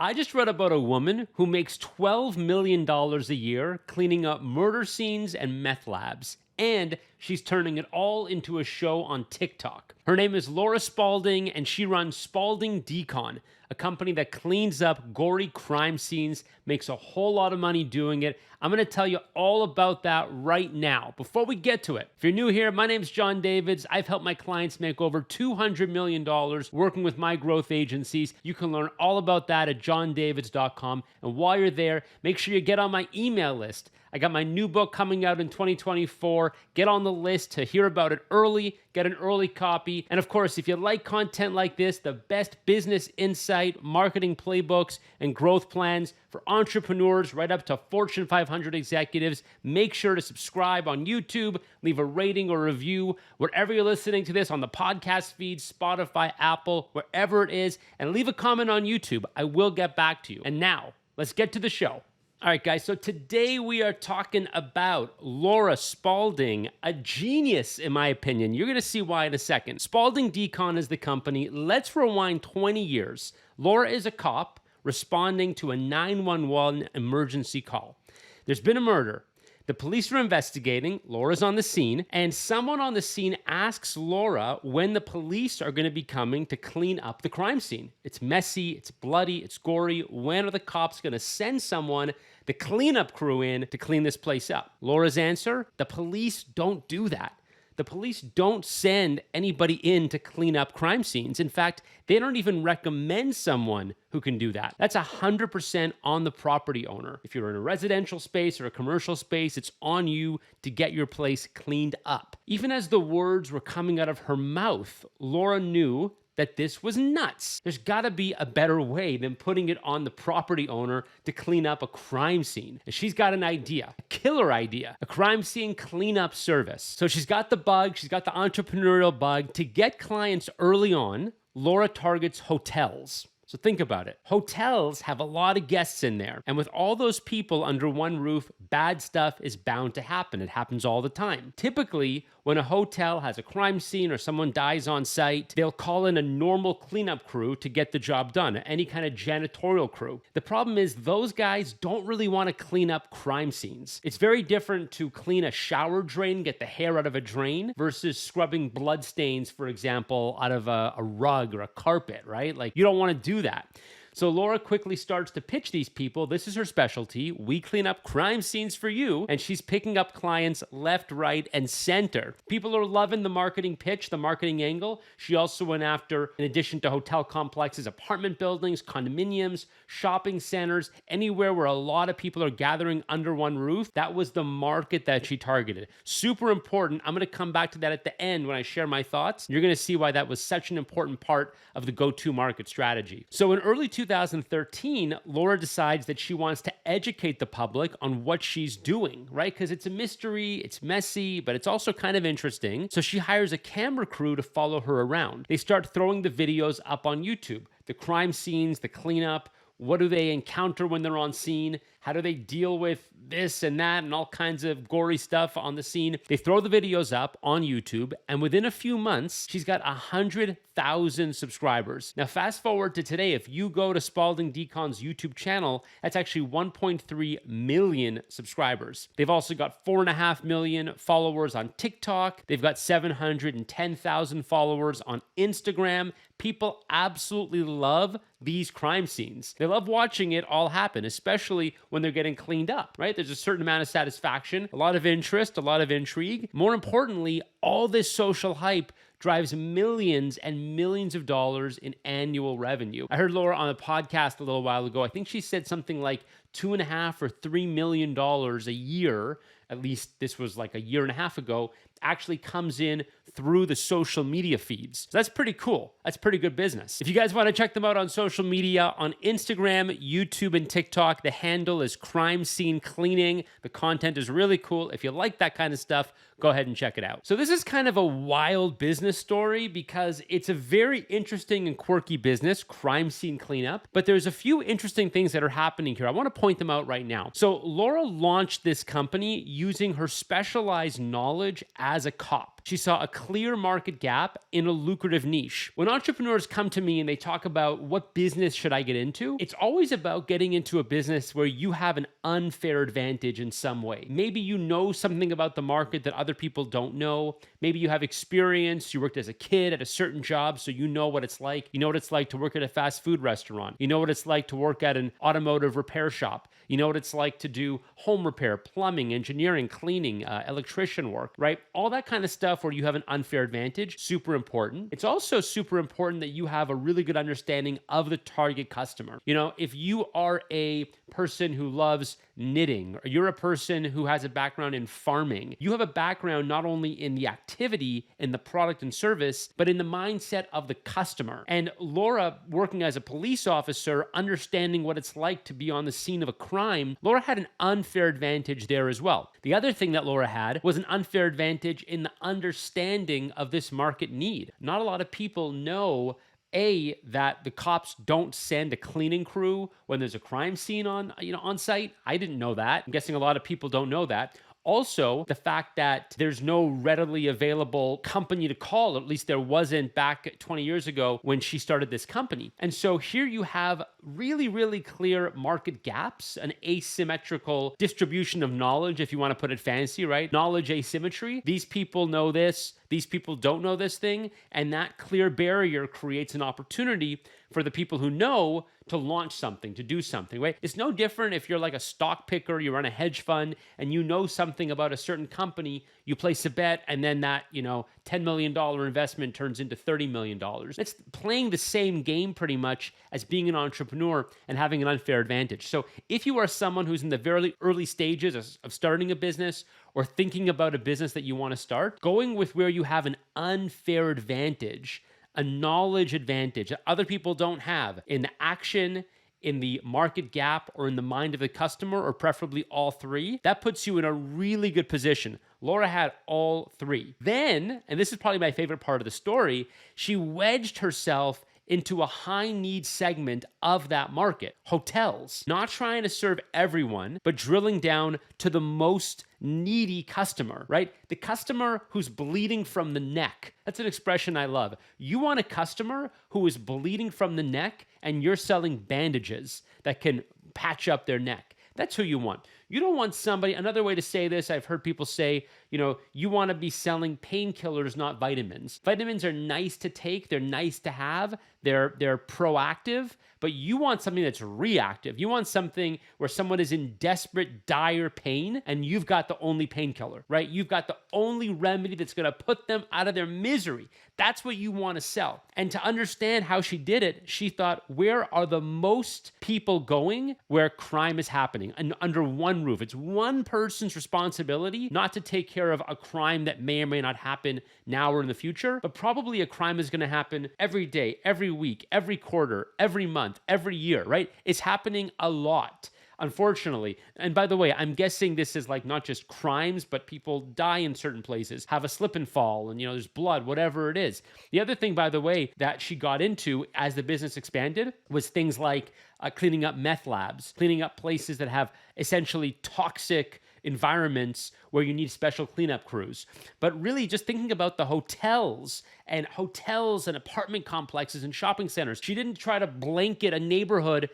I just read about a woman who makes $12 million a year cleaning up murder scenes and meth labs. And she's turning it all into a show on TikTok. Her name is Laura Spalding, and she runs Spalding Decon, a company that cleans up gory crime scenes, makes a whole lot of money doing it. I'm going to tell you all about that right now. Before we get to it, if you're new here, my name is John Davids. I've helped my clients make over $200 million working with my growth agencies. You can learn all about that at johndavids.com. And while you're there, make sure you get on my email list. I got my new book coming out in 2024. Get on the list to hear about it early, get an early copy. And of course, if you like content like this, the best business insight, marketing playbooks, and growth plans for entrepreneurs right up to Fortune 500 executives, make sure to subscribe on YouTube, leave a rating or review wherever you're listening to this on the podcast feed, Spotify, Apple, wherever it is, and leave a comment on YouTube. I will get back to you. And now, let's get to the show. All right, guys, so today we are talking about Laura Spalding, a genius, in my opinion. You're going to see why in a second. Spalding Decon is the company. Let's rewind 20 years. Laura is a cop responding to a 911 emergency call. There's been a murder. The police are investigating. Laura's on the scene, and someone on the scene asks Laura when the police are going to be coming to clean up the crime scene. It's messy, it's bloody, it's gory. When are the cops going to send someone, the cleanup crew, in to clean this place up? Laura's answer: the police don't do that. The police don't send anybody in to clean up crime scenes. In fact, they don't even recommend someone who can do that. That's 100% on the property owner. If you're in a residential space or a commercial space, it's on you to get your place cleaned up. Even as the words were coming out of her mouth, Laura knew that this was nuts. There's got to be a better way than putting it on the property owner to clean up a crime scene. And she's got an idea, a killer idea, a crime scene cleanup service. So she's got the bug, she's got the entrepreneurial bug. To get clients early on, Laura targets hotels. So think about it. Hotels have a lot of guests in there. And with all those people under one roof, bad stuff is bound to happen. It happens all the time. Typically, when a hotel has a crime scene or someone dies on site, they'll call in a normal cleanup crew to get the job done, any kind of janitorial crew. The problem is those guys don't really want to clean up crime scenes. It's very different to clean a shower drain, get the hair out of a drain, versus scrubbing blood stains, for example, out of a rug or a carpet, right? Like, you don't want to do that. So Laura quickly starts to pitch these people. This is her specialty. We clean up crime scenes for you. And she's picking up clients left, right, and center. People are loving the marketing pitch, the marketing angle. She also went after, in addition to hotel complexes, apartment buildings, condominiums, shopping centers, anywhere where a lot of people are gathering under one roof. That was the market that she targeted. Super important. I'm going to come back to that at the end when I share my thoughts. You're going to see why that was such an important part of the go-to market strategy. So in early 2013, Laura decides that she wants to educate the public on what she's doing, right? Because it's a mystery, it's messy, but it's also kind of interesting. So she hires a camera crew to follow her around. They start throwing the videos up on YouTube, the crime scenes, the cleanup. What do they encounter when they're on scene? How do they deal with this and that and all kinds of gory stuff on the scene? They throw the videos up on YouTube, and within a few months, she's got 100,000 subscribers. Now, fast forward to today, if you go to Spalding Decon's YouTube channel, that's actually 1.3 million subscribers. They've also got 4.5 million followers on TikTok. They've got 710,000 followers on Instagram. People absolutely love these crime scenes. They love watching it all happen, especially when they're getting cleaned up, right? There's a certain amount of satisfaction, a lot of interest, a lot of intrigue. More importantly, all this social hype drives millions and millions of dollars in annual revenue. I heard Laura on a podcast a little while ago. I think she said something like $2.5 or $3 million a year, at least this was like a year and a half ago, actually comes in through the social media feeds. So that's pretty cool. That's pretty good business. If you guys want to check them out on social media, on Instagram, YouTube, and TikTok, the handle is Crime Scene Cleaning. The content is really cool. If you like that kind of stuff, go ahead and check it out. So this is kind of a wild business story because it's a very interesting and quirky business, crime scene cleanup, but there's a few interesting things that are happening here. I want to point them out right now. So Laura launched this company using her specialized knowledge as a cop. She saw a clear market gap in a lucrative niche. When entrepreneurs come to me and they talk about what business should I get into, it's always about getting into a business where you have an unfair advantage in some way. Maybe you know something about the market that other people don't know. Maybe you have experience. You worked as a kid at a certain job, so you know what it's like. You know what it's like to work at a fast food restaurant. You know what it's like to work at an automotive repair shop. You know what it's like to do home repair, plumbing, engineering, cleaning, electrician work, right? All that kind of stuff where you have an unfair advantage, super important. It's also super important that you have a really good understanding of the target customer. You know, if you are a person who loves knitting, or you're a person who has a background in farming, you have a background not only in the activity, in the product and service, but in the mindset of the customer. And Laura, working as a police officer, understanding what it's like to be on the scene of a crime, Laura had an unfair advantage there as well. The other thing that Laura had was an unfair advantage in the understanding of this market need. Not a lot of people know that the cops don't send a cleaning crew when there's a crime scene on site. I didn't know that. I'm guessing a lot of people don't know that. Also, the fact that there's no readily available company to call, at least there wasn't back 20 years ago when she started this company. And so here you have really, really clear market gaps, an asymmetrical distribution of knowledge, if you want to put it fancy, right? Knowledge asymmetry. These people know this, these people don't know this thing, and that clear barrier creates an opportunity for the people who know to launch something, to do something, right? It's no different if you're like a stock picker, you run a hedge fund, and you know something about a certain company, you place a bet, and then that, $10 million investment turns into $30 million. It's playing the same game pretty much as being an entrepreneur and having an unfair advantage. So if you are someone who's in the very early stages of starting a business or thinking about a business that you want to start, going with where you have an unfair advantage, a knowledge advantage that other people don't have in the action, in the market gap, or in the mind of the customer, or preferably all three, that puts you in a really good position. Laura had all three. Then, and this is probably my favorite part of the story, she wedged herself into a high need segment of that market, hotels. Not trying to serve everyone, but drilling down to the most needy customer, right? The customer who's bleeding from the neck. That's an expression I love. You want a customer who is bleeding from the neck and you're selling bandages that can patch up their neck. That's who you want. You don't want somebody, another way to say this, I've heard people say, you want to be selling painkillers, not vitamins. Vitamins are nice to take, they're nice to have, they're proactive, but you want something that's reactive. You want something where someone is in desperate, dire pain, and you've got the only painkiller, right? You've got the only remedy that's going to put them out of their misery. That's what you want to sell. And to understand how she did it, she thought, where are the most people going where crime is happening? And under one roof. It's one person's responsibility not to take care of a crime that may or may not happen now or in the future, but probably a crime is going to happen every day, every week, every quarter, every month, every year, right? It's happening a lot, unfortunately. And by the way, I'm guessing this is like not just crimes, but people die in certain places, have a slip and fall, and there's blood, whatever it is. The other thing, by the way, that she got into as the business expanded was things like cleaning up meth labs, cleaning up places that have essentially toxic environments where you need special cleanup crews. But really just thinking about the hotels and apartment complexes and shopping centers. She didn't try to blanket a neighborhood,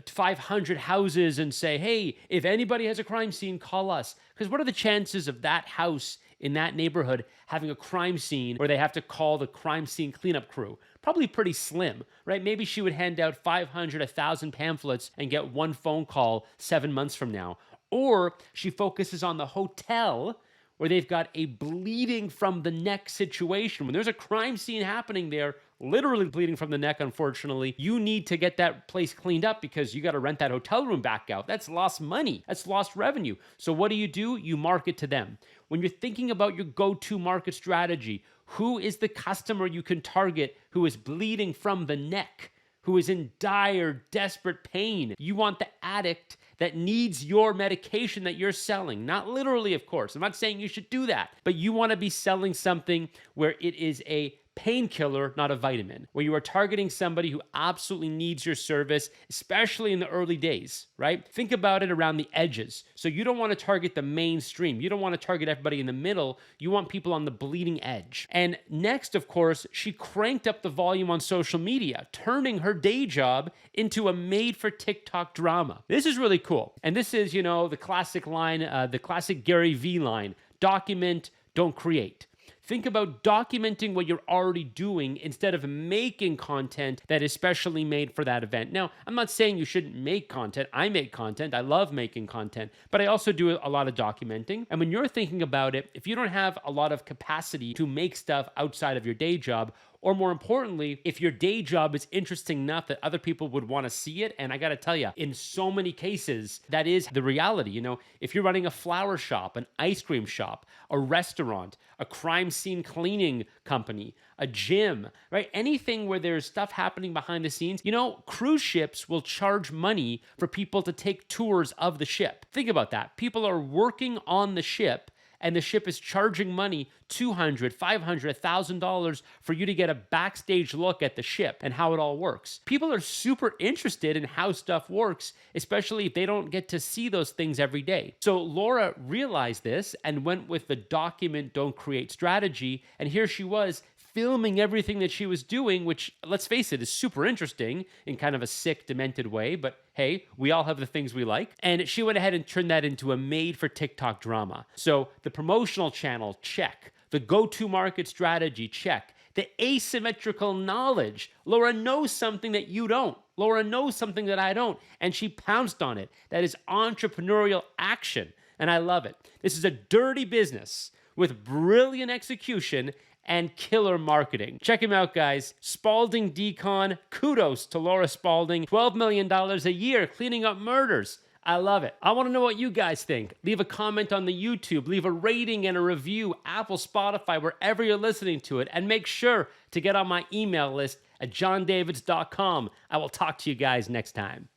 500 houses and say, hey, if anybody has a crime scene, call us. Because what are the chances of that house in that neighborhood having a crime scene where they have to call the crime scene cleanup crew? Probably pretty slim, right? Maybe she would hand out 500, 1,000 pamphlets and get one phone call 7 months from now. Or she focuses on the hotel where they've got a bleeding from the neck situation. When there's a crime scene happening there, literally bleeding from the neck, unfortunately, you need to get that place cleaned up because you got to rent that hotel room back out. That's lost money. That's lost revenue. So what do? You market to them. When you're thinking about your go-to market strategy, who is the customer you can target who is bleeding from the neck, who is in dire, desperate pain? You want the addict that needs your medication that you're selling. Not literally, of course. I'm not saying you should do that, but you want to be selling something where it is a painkiller, not a vitamin, where you are targeting somebody who absolutely needs your service, especially in the early days, right? Think about it around the edges. So you don't want to target the mainstream. You don't want to target everybody in the middle. You want people on the bleeding edge. And next, of course, she cranked up the volume on social media, turning her day job into a made for TikTok drama. This is really cool. And this is, the classic line, the classic Gary Vee line, document, don't create. Think about documenting what you're already doing instead of making content that is specially made for that event. Now, I'm not saying you shouldn't make content. I make content. I love making content, but I also do a lot of documenting. And when you're thinking about it, if you don't have a lot of capacity to make stuff outside of your day job, or more importantly, if your day job is interesting enough that other people would want to see it, and I got to tell you, in so many cases, that is the reality. If you're running a flower shop, an ice cream shop, a restaurant, a crime scene cleaning company, a gym, right? Anything where there's stuff happening behind the scenes. Cruise ships will charge money for people to take tours of the ship. Think about that. People are working on the ship, and the ship is charging money, $200, $500, $1,000 for you to get a backstage look at the ship and how it all works. People are super interested in how stuff works, especially if they don't get to see those things every day. So Laura realized this and went with the document, don't create strategy. And here she was filming everything that she was doing, which, let's face it, is super interesting in kind of a sick, demented way. But hey, we all have the things we like. And she went ahead and turned that into a made for TikTok drama. So the promotional channel, check. The go-to market strategy, check. The asymmetrical knowledge. Laura knows something that you don't. Laura knows something that I don't. And she pounced on it. That is entrepreneurial action. And I love it. This is a dirty business with brilliant execution and killer marketing. Check him out, guys. Spalding Decon. Kudos to Laura Spalding. $12 million a year cleaning up murders. I love it. I want to know what you guys think. Leave a comment on the YouTube. Leave a rating and a review. Apple, Spotify, wherever you're listening to it. And make sure to get on my email list at johndavids.com. I will talk to you guys next time.